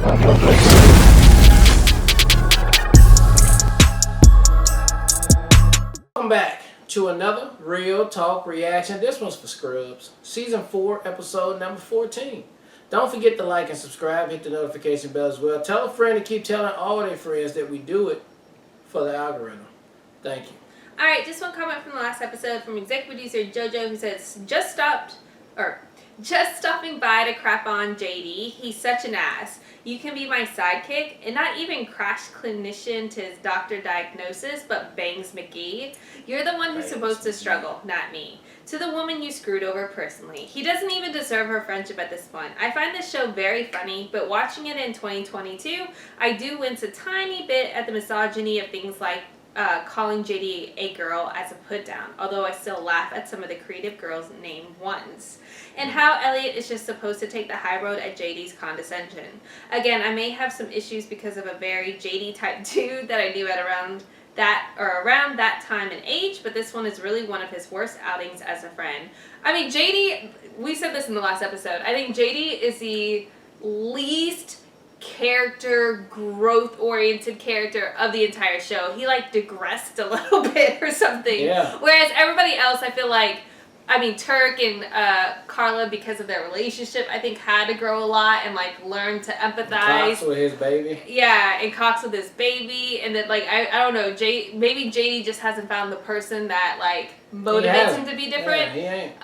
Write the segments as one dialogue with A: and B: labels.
A: Welcome back to another Real Talk reaction. This one's for Scrubs. Season 4, episode number 14. Don't forget to like and subscribe. Hit the notification bell as well. Tell a friend to keep telling all their friends that we do it for the algorithm. Thank you.
B: Alright, just one comment from the last episode from executive producer JoJo, who says, just stopping by to crap on JD. He's such an ass. You can be my sidekick and not even crash clinician to his doctor diagnosis, but bangs McGee. You're the one who's supposed to struggle, not me. To the woman you screwed over personally. He doesn't even deserve her friendship at this point. I find this show very funny, but watching it in 2022, I do wince a tiny bit at the misogyny of things like calling JD a girl as a put down, although I still laugh at some of the creative girls named ones. And how Elliot is just supposed to take the high road at JD's condescension. Again, I may have some issues because of a very JD type dude that I knew at around that time and age, but this one is really one of his worst outings as a friend. I mean, JD, we said this in the last episode, I think JD is the least character growth oriented character of the entire show. He like digressed a little bit or something.
A: Yeah.
B: Whereas everybody else, I feel like, Turk and Carla, because of their relationship, I think had to grow a lot and like learn to empathize.
A: Cox with his baby.
B: Yeah, and Cox with his baby, and then like I don't know, maybe JD just hasn't found the person that like motivates him to be different.
A: Yeah, he ain't.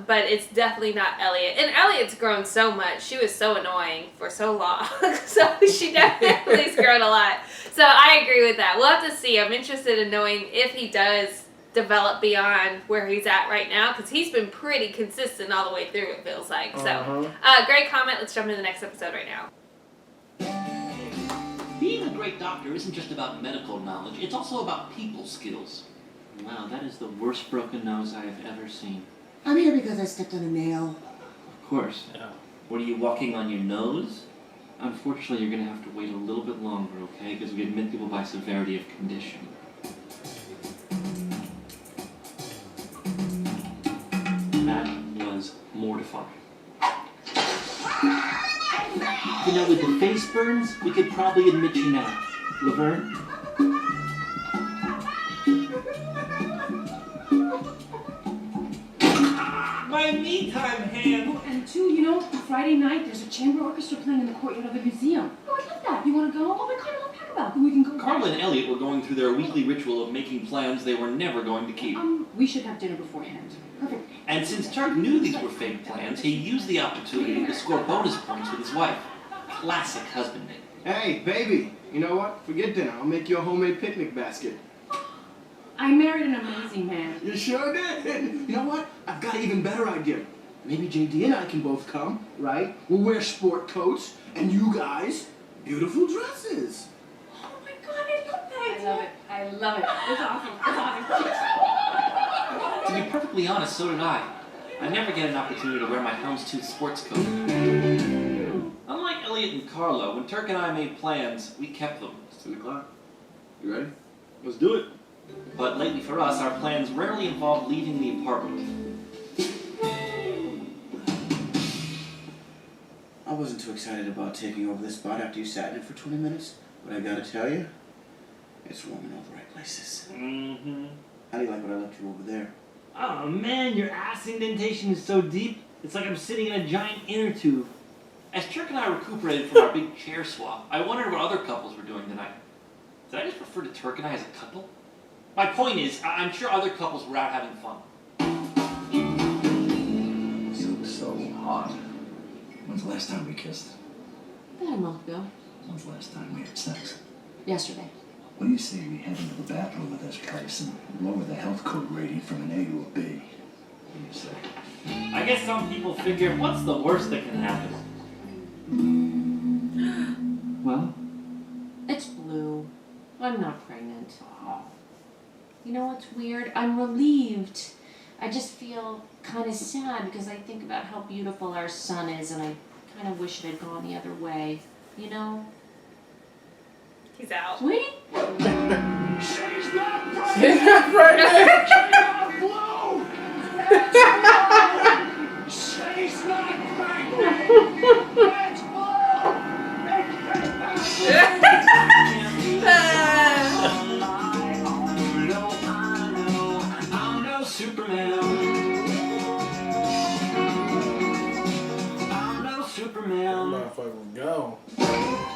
B: But it's definitely not Elliot. And Elliot's grown so much. She was so annoying for so long. So she definitely's grown a lot. So I agree with that. We'll have to see. I'm interested in knowing if he does develop beyond where he's at right now, because he's been pretty consistent all the way through, it feels like. So great comment. Let's jump into the next episode right now.
C: Being a great doctor isn't just about medical knowledge, it's also about people skills. Wow, that is the worst broken nose I have ever seen.
D: I'm here because I stepped on a nail.
C: Of course.
A: Yeah.
C: What, are you walking on your nose? Unfortunately, you're going to have to wait a little bit longer, okay? Because we admit people by severity of condition. That was mortifying. You know, with the face burns, we could probably admit you now. Laverne?
E: My me time hand!
F: Oh, and two, you know, Friday night there's a chamber orchestra playing in the courtyard of the museum. Oh, I love that. You want to go? Oh my God, I'll pack about. We can go.
C: Carla and Elliot were going through their weekly ritual of making plans they were never going to keep.
F: We should have dinner beforehand. Perfect.
C: And since Turk knew these were fake plans, he used the opportunity to score bonus points with his wife. Classic husbanding.
E: Hey, baby, you know what? Forget dinner. I'll make you a homemade picnic basket.
F: I married an amazing man.
E: You sure did. You know what? I've got an even better idea. Maybe JD and I can both come, right? We'll wear sport coats, and you guys, beautiful dresses.
F: Oh my God, I love that idea. I love it. It's awesome. It's awesome.
C: To be perfectly honest, so did I. I never get an opportunity to wear my houndstooth sports coat. Unlike Elliot and Carla, when Turk and I made plans, we kept them.
E: It's 10 o'clock. You ready? Let's do it.
C: But lately for us, our plans rarely involved leaving the apartment.
D: I wasn't too excited about taking over this spot after you sat in it for 20 minutes, but I gotta tell you, it's warm in all the right places.
E: Mm-hmm.
D: How do you like what I left you over there?
E: Oh man, your ass indentation is so deep, it's like I'm sitting in a giant inner tube.
C: As Turk and I recuperated from our big chair swap, I wondered what other couples were doing tonight. Did I just refer to Turk and I as a couple? My point is, I'm sure other couples were out having fun.
G: So hot. When's the last time we kissed?
F: About a month ago.
G: When's the last time we had sex?
F: Yesterday.
G: What do you say we head into the bathroom with this place and lower the health code rating from an A to a B? What do you say?
C: I guess some people figure, what's the worst that can happen?
G: Well?
F: It's blue. I'm not pregnant. You know what's weird? I'm relieved. I just feel kind of sad because I think about how beautiful our son is and I kind of wish it had gone the other way. You know?
B: He's out.
F: Sweetie?
E: She's not pregnant!
A: She's not pregnant!
E: She's not pregnant! That's blue! It's
C: Superman. I'm no
A: That
C: Superman.
A: motherfucker was gone.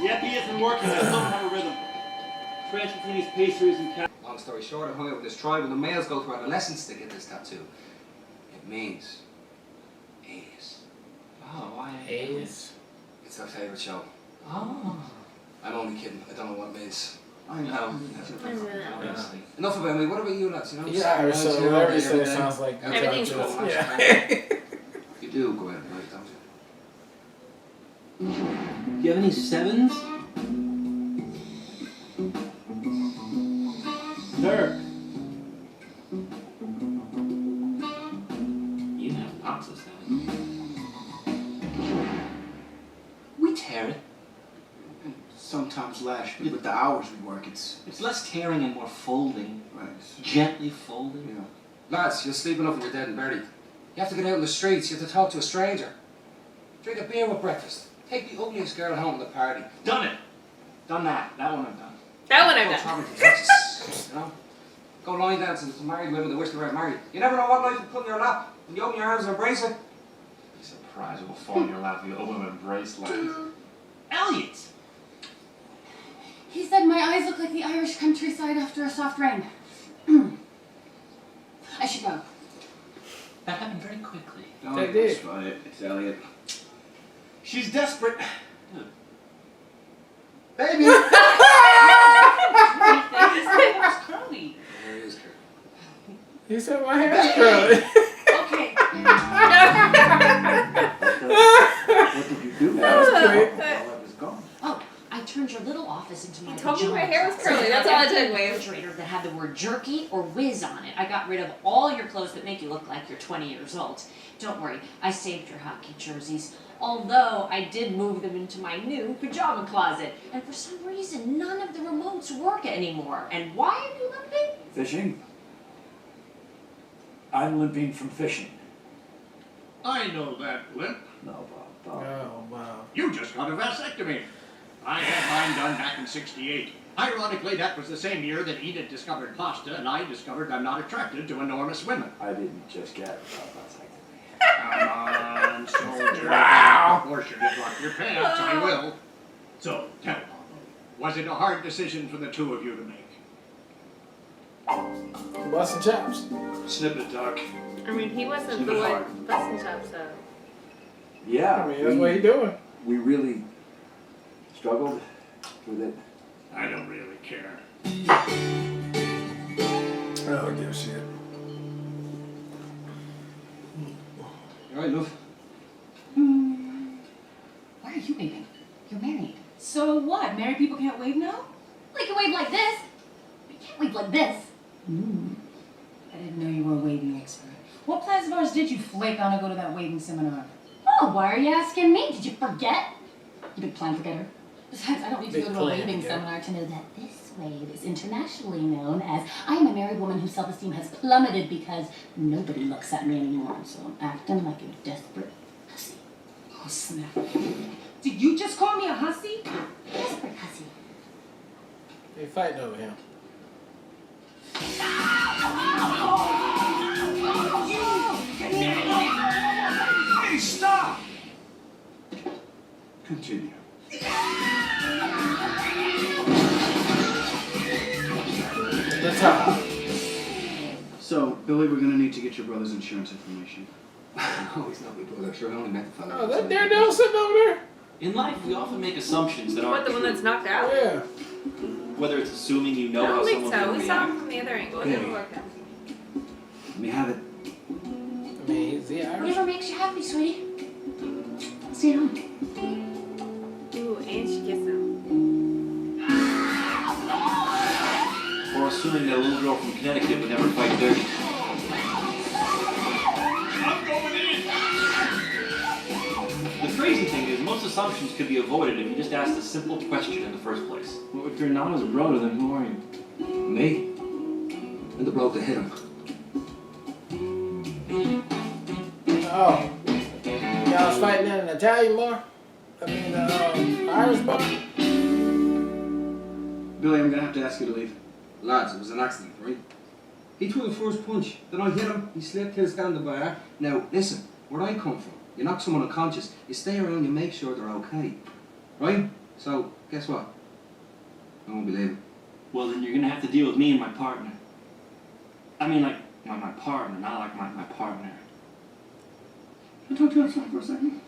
C: Yep, he isn't working. I don't have a rhythm. Transfer between his pacers and cat.
H: Long story short, I hung out with this tribe, and the males go through adolescence to get this tattoo. It means A's.
C: Oh, why?
A: Ace.
H: It's our favourite show.
C: Oh.
H: I'm only kidding. I don't know what it means.
C: I know.
H: Honestly. Enough about me. What about you lads? You know,
A: Yeah, Irish, so whatever you say sounds like you
B: Everything's
A: talk to
B: cool.
A: us. Yeah.
H: You do go out at night, don't you?
C: Do you have any sevens? Dirk. You have lots of sevens. We tear it.
E: Sometimes lash, but with the hours we work, it's
C: It's less tearing and more folding.
E: right.
C: Gently folding.
E: Yeah.
H: Lads, you'll sleep enough when you're dead and buried. You have to get out in the streets. You have to talk to a stranger. Drink a beer with breakfast. Take the ugliest girl home to the party.
C: Done it. Done that. That one I've done.
B: That one I've
H: Go
B: done.
H: traveling to Texas. You know? Go line dancing to married women that wish they weren't married. You never know what life will put in your lap. When you open your arms and embrace it.
C: Be surprised it will fall in your lap if you open an embrace land. Elliot!
I: He said my eyes look like the Irish countryside after a soft rain. I should go.
C: That happened very quickly.
E: No,
A: They did.
E: that's right. It's Elliot. She's desperate. Baby!
F: It's curly.
H: There he is, Kurt.
A: He said my hair's curly.
F: Okay.
G: What did you do?
A: That was quick.
G: While I was gone.
I: Oh, I turned your little office into my
B: He told me my
I: pajama
B: hair was
I: closet.
B: curly. That's all I did,
I: A
B: Wade.
I: refrigerator that had the word jerky or whiz on it. I got rid of all your clothes that make you look like you're 20 years old. Don't worry, I saved your hockey jerseys. Although I did move them into my new pajama closet. And for some reason, none of the remotes work anymore. And why are you limping?
G: Fishing? I'm limping from fishing.
J: I know that, Limp.
G: No, Bob.
A: Oh, wow.
J: You just got a vasectomy. I had mine done back in '68. Ironically, that was the same year that Enid discovered pasta and I discovered I'm not attracted to enormous women.
G: I didn't just get vasectomy.
J: Come on, soldier.
A: Wow.
J: Before you drop your pants, I will. So, tell me, was it a hard decision for the two of you to make?
A: Busting chops.
C: Snip it, Doc.
B: I mean, he wasn't
C: Keep
B: the
C: it
B: one
C: hard.
B: busting chops, so.
G: Yeah,
A: I mean, that's what he doing.
G: we really struggled with it.
J: I don't really care.
A: I don't give a shit.
H: You alright, love?
I: Why are you waving? You're married.
F: So what? Married people can't wave now?
I: We can wave like this. We can't wave like this.
F: I didn't know you were a waving expert. What plans of ours did you flake on to go to that waving seminar?
I: Oh, why are you asking me? Did you forget? You big plan forgetter. Besides, I don't need to
A: Big
I: go to a
A: plan
I: waving
A: forgetter.
I: seminar to know that this wave is internationally known as I am a married woman whose self-esteem has plummeted because nobody looks at me anymore. So I'm acting like a desperate hussy.
F: Oh, snap. Did you just call me a hussy?
I: Desperate hussy.
A: They fighting over him.
E: Hey, stop! Continue.
A: The top.
E: So, Billy, we're gonna need to get your brother's insurance information.
H: No, he's not my brother. Sure, I only met the fella.
A: Oh, that Daredevil sitting over there?
C: In life, we often make assumptions that
B: What,
C: aren't
B: the one
C: true.
B: that's knocked out?
A: Yeah.
C: Whether it's assuming you know
B: I
C: how
B: don't think
C: someone's
B: so.
C: going
B: We
C: to
B: saw
C: react.
B: him from the other angle. It
E: Yeah.
B: didn't work out.
E: Let me have it.
A: I mean, he's the Irish.
I: Whatever makes you happy, sweetie. See you home.
B: Ooh, and she kissed him.
C: Or assuming that a little girl from Connecticut would never fight dirty.
J: I'm going in!
C: The crazy thing is, most assumptions could be avoided if you just asked a simple question in the first place.
K: Well, if you're not his brother, then who are you?
H: Me? And the bloke that hit him.
A: Oh. Y'all was fighting in an Italian bar? I mean, Irish bar?
E: Billy, I'm gonna have to ask you to leave.
H: Lads, it was an accident, right?
L: He threw the first punch. Then I hit him. He slipped, hit his handlebar. Now, listen, where I come from, you knock someone unconscious, you stay around, you make sure they're okay. Right? So, guess what? I won't be leaving.
C: Well, then you're gonna have to deal with me and my partner. I mean, like, my partner, not like my partner.
L: Can I talk to you outside for a second?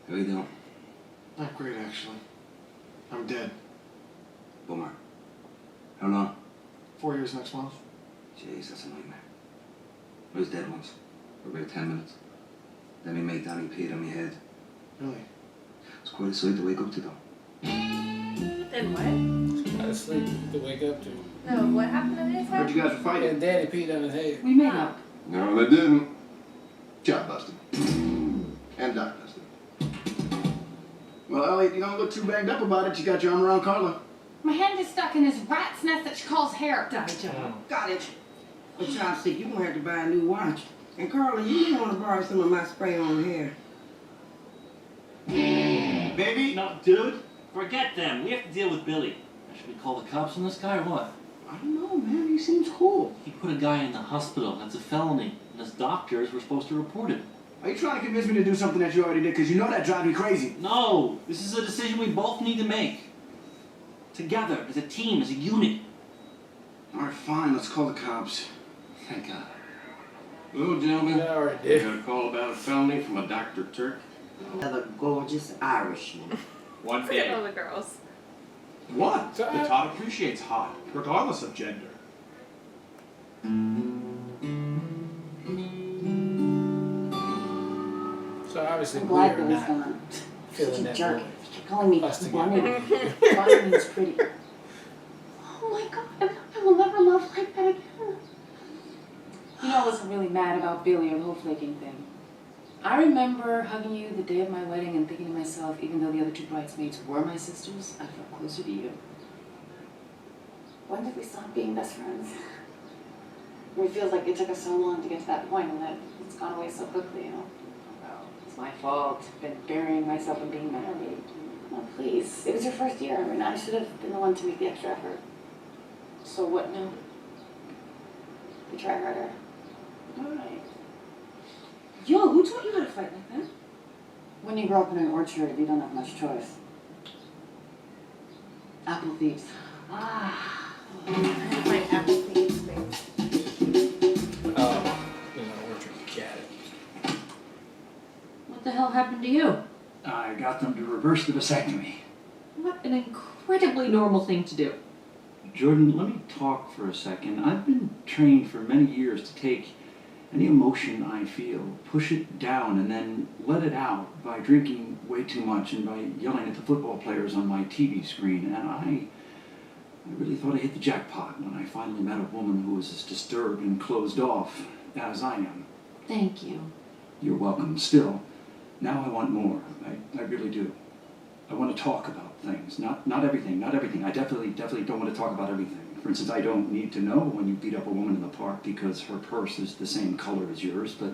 L: How you doing?
E: Not great, actually. I'm dead.
L: Bummer. How long?
E: 4 years next month.
L: Jeez, that's a nightmare. I was dead once. For about 10 minutes. Then my mate Danny peed on my head.
E: Really?
L: It's quite a sight to wake up to, though.
B: Then what?
A: Not asleep to wake up to.
B: No, what happened to his
E: Heard
B: head?
E: you guys were fighting.
A: And Daddy peed on his head.
F: We made up.
E: No, they didn't. Job busted. And Doc busted. Well, Elliot, you don't look too banged up about it. You got your arm around Carla.
I: My hand is stuck in this rat's nest that she calls hair.
M: Die, John. Got it. For chopstick, you're gonna have to buy a new watch. And Carla, you may want to borrow some of my spray on hair.
C: Baby? No, dude. Forget them. We have to deal with Billy. Should we call the cops on this guy or what?
E: I don't know, man. He seems cool.
C: He put a guy in the hospital. That's a felony. And as doctors, we're supposed to report it.
E: Are you trying to convince me to do something that you already did? Because you know that drives me crazy.
C: No. This is a decision we both need to make. Together, as a team, as a unit.
E: All right, fine. Let's call the cops.
C: Thank God.
J: Hello, gentlemen.
A: Yeah, I already
J: I
A: did.
J: got a call about a felony from a Dr. Turk.
M: Another gorgeous Irishman.
J: One
B: Forget
J: day.
B: all the girls.
J: What? The Todd appreciates hot, regardless of gender.
A: So obviously
N: I'm
A: we
N: glad
A: are
N: Billy's
A: not
N: gone.
A: feeling
N: Such a
A: that
N: jerk.
A: void.
N: Keep calling me
A: Us
N: Bunny.
A: together.
N: Bunny means pretty. Oh my god, I will never love like that again. You know, I wasn't really mad about Billy or the whole flaking thing. I remember hugging you the day of my wedding and thinking to myself, even though the other two bridesmaids were my sisters, I felt closer to you. When did we stop being best friends? It feels like it took us so long to get to that point and that it's gone away so quickly, you know? It's my fault. I've been burying myself in being married. Oh, please. It was your first year, and I should have been the one to make the extra effort. So what now? We try harder. Alright.
I: Yo, who taught you how to fight like that?
N: When you grow up in an orchard, you don't have much choice. Apple thieves.
I: Ah.
B: My apple thieves thing.
A: Orchard cat.
F: What the hell happened to you?
G: I got them to reverse the vasectomy.
F: What an incredibly normal thing to do.
K: Jordan, let me talk for a second. I've been trained for many years to take any emotion I feel, push it down, and then let it out by drinking way too much and by yelling at the football players on my TV screen. And I really thought I hit the jackpot when I finally met a woman who was as disturbed and closed off as I am.
F: Thank you.
K: You're welcome. Still, now I want more. I really do. I want to talk about things. Not everything. I definitely don't want to talk about everything. For instance, I don't need to know when you beat up a woman in the park because her purse is the same color as yours, but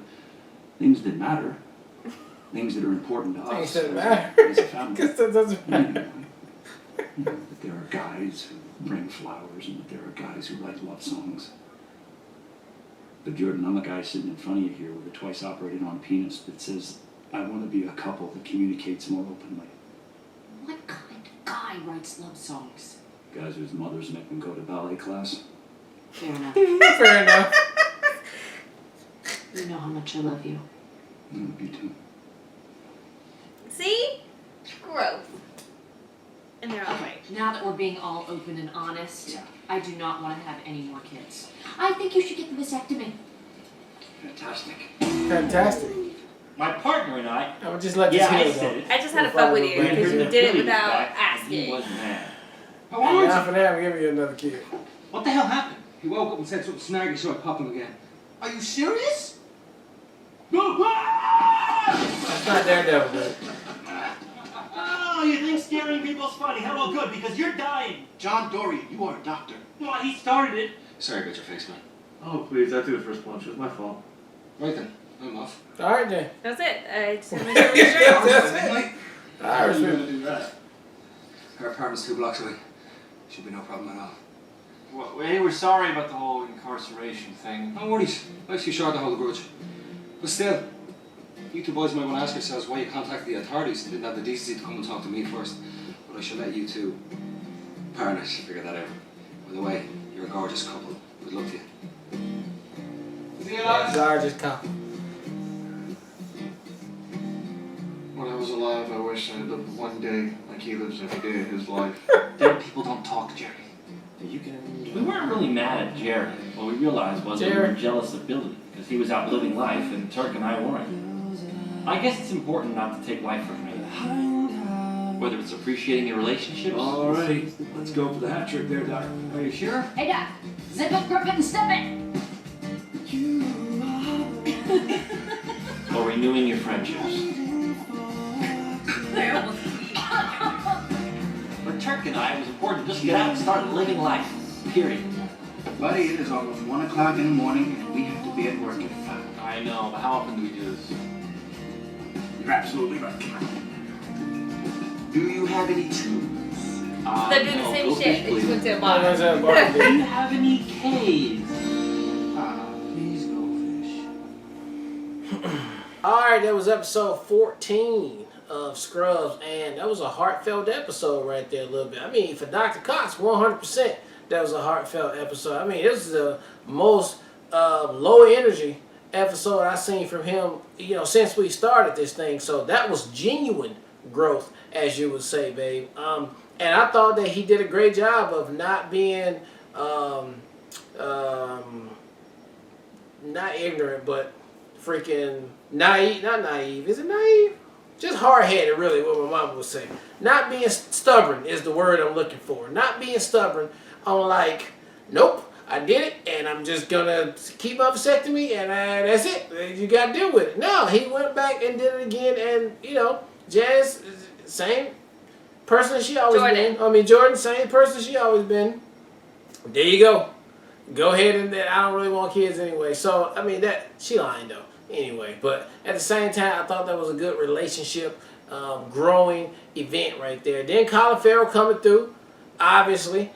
K: things that matter. Things that are important to us.
A: Things that matter.
K: As a family.
A: Because that doesn't matter.
K: You know, that there are guys who bring flowers and that there are guys who write love songs. But Jordan, I'm the guy sitting in front of you here with a twice operated on penis that says, I want to be a couple that communicates more openly.
I: What kind of guy writes love songs?
K: Guys whose mothers make them go to ballet class.
I: Fair enough.
A: Fair enough.
I: You know how much I love you.
K: You too.
B: See? Growth. And they're all right.
I: Now that we're being all open and honest,
K: Yeah.
I: I do not want to have any more kids. I think you should get the vasectomy.
K: Fantastic.
A: Fantastic.
C: My partner and I.
A: I would just let this
C: Yeah, I
A: heal,
C: said
A: though.
C: it.
B: I just had to fuck with you because you did it without
C: He
B: asking.
C: wasn't mad.
L: How are
A: Now
L: you?
A: for that, I'm giving you another kid.
C: What the hell happened?
L: He woke up and said something snarky, so I popped him again.
E: Are you serious?
A: That's not Daredevil, but
C: Oh, you think scaring people's funny? How well, good, because you're dying.
E: John Dory, you are a doctor.
C: Well, he started it.
L: Sorry about your face, man.
K: Oh, please, I threw the first punch. It was my fault.
L: Right then, I'm off.
A: all right then.
B: That's it. I just had to make sure we were straight.
A: I respect it.
L: Her apartment's 2 blocks away. Should be no problem at all.
C: Well, hey, we're sorry about the whole incarceration thing.
H: No worries. Life's too short to hold a grudge. But still, you two boys might want to ask yourselves why you contacted the authorities and didn't have the decency to come and talk to me first. But I shall let you two partners figure that out. By the way, you're a gorgeous couple. Good luck to you. See you lads.
A: Gorgeous couple.
O: When I was alive, I wish I lived one day like he lives every day of his life.
C: Dead people don't talk, Jerry.
D: You can.
C: We weren't really mad at Jerry. What we realized was that we were jealous of Billy because he was out living life and Turk and I weren't. I guess it's important not to take life for granted. Whether it's appreciating your relationships.
K: Alrighty, let's go for the hat trick there, Doc.
C: Are you sure?
I: Hey, Doc. Zip up, grip it, and step it.
C: Or renewing your friendships. For Turk and I, it was important to just get out and start living life. Period.
D: Buddy, it is almost 1 o'clock in the morning and we have to be at work at 5.
C: I know, but how often do we do this?
D: You're absolutely right. Do you have any tunes?
B: They're doing the same shit. They just went to a bar.
A: Do
C: Do you have any K's?
D: Please go fish.
A: Alright, that was episode 14 of Scrubs, and that was a heartfelt episode right there a little bit. I mean, for Dr. Cox, 100%, that was a heartfelt episode. I mean, this is the most low energy episode I've seen from him, you know, since we started this thing. So that was genuine growth, as you would say, babe. And I thought that he did a great job of not being not ignorant, but freaking naive. Not naive. Is it naive? Just hard-headed, really, what my mama would say. Not being stubborn is the word I'm looking for. Not being stubborn on like, nope, I did it, and I'm just gonna keep my vasectomy, and that's it. You gotta deal with it. No, he went back and did it again, and you know, Jazz, same person she always been. I mean, Jordan, same person she always been. There you go. Go ahead and I don't really want kids anyway. So I mean that she lying though. Anyway, but at the same time, I thought that was a good relationship, growing event right there. Then Colin Farrell coming through, obviously,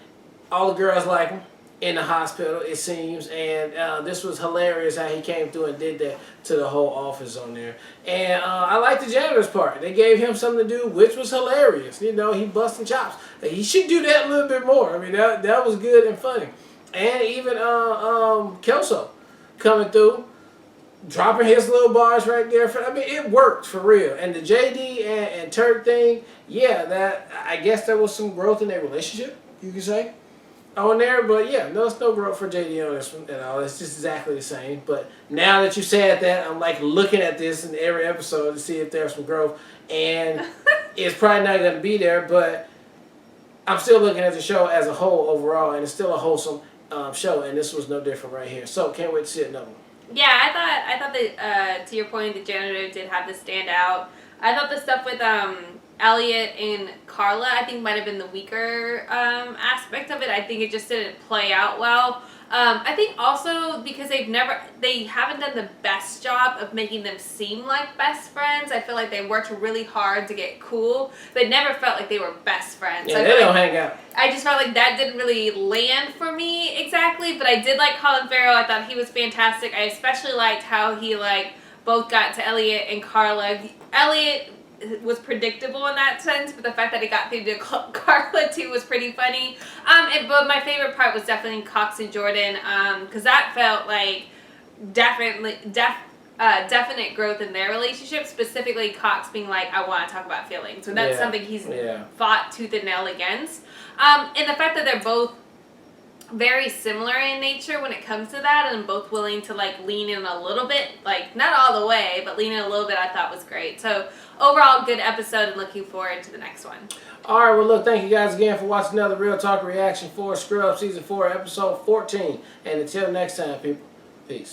A: all the girls like him in the hospital, it seems, and this was hilarious how he came through and did that to the whole office on there. And I like the janitor's part. They gave him something to do, which was hilarious. You know, he busting chops. He should do that a little bit more. I mean, that was good and funny. And even Kelso coming through, dropping his little bars right there. I mean, it worked for real. And the JD and Turk thing, yeah, that I guess there was some growth in their relationship, you could say, on there. But yeah, no growth for JD on this one at all. It's just exactly the same. But now that you said that, I'm like looking at this in every episode to see if there's some growth. And it's probably not going to be there, but I'm still looking at the show as a whole overall, and it's still a wholesome show, and this was no different right here. So can't wait to see another one.
B: Yeah, I thought that to your point, the janitor did have to stand out. I thought the stuff with Elliot and Carla, I think might have been the weaker aspect of it. I think it just didn't play out well. I think also because they haven't done the best job of making them seem like best friends. I feel like they worked really hard to get cool, but never felt like they were best friends.
A: Yeah, they don't hang out.
B: I just felt like that didn't really land for me exactly, but I did like Colin Farrell. I thought he was fantastic. I especially liked how he both got to Elliot and Carla. Elliot was predictable in that sense, but the fact that he got through to Carla too was pretty funny. But my favorite part was definitely Cox and Jordan, because that felt like definite growth in their relationship. Specifically, Cox being like, "I want to talk about feelings," so that's something he's fought tooth and nail against. And the fact that they're both very similar in nature when it comes to that, and both willing to lean in a little bit, not all the way, but lean in a little bit, I thought was great. So overall, good episode, and looking forward to the next one.
A: All right, well, look, thank you guys again for watching another Real Talk reaction for Scrubs Season 4, Episode 14. And until next time, people, peace.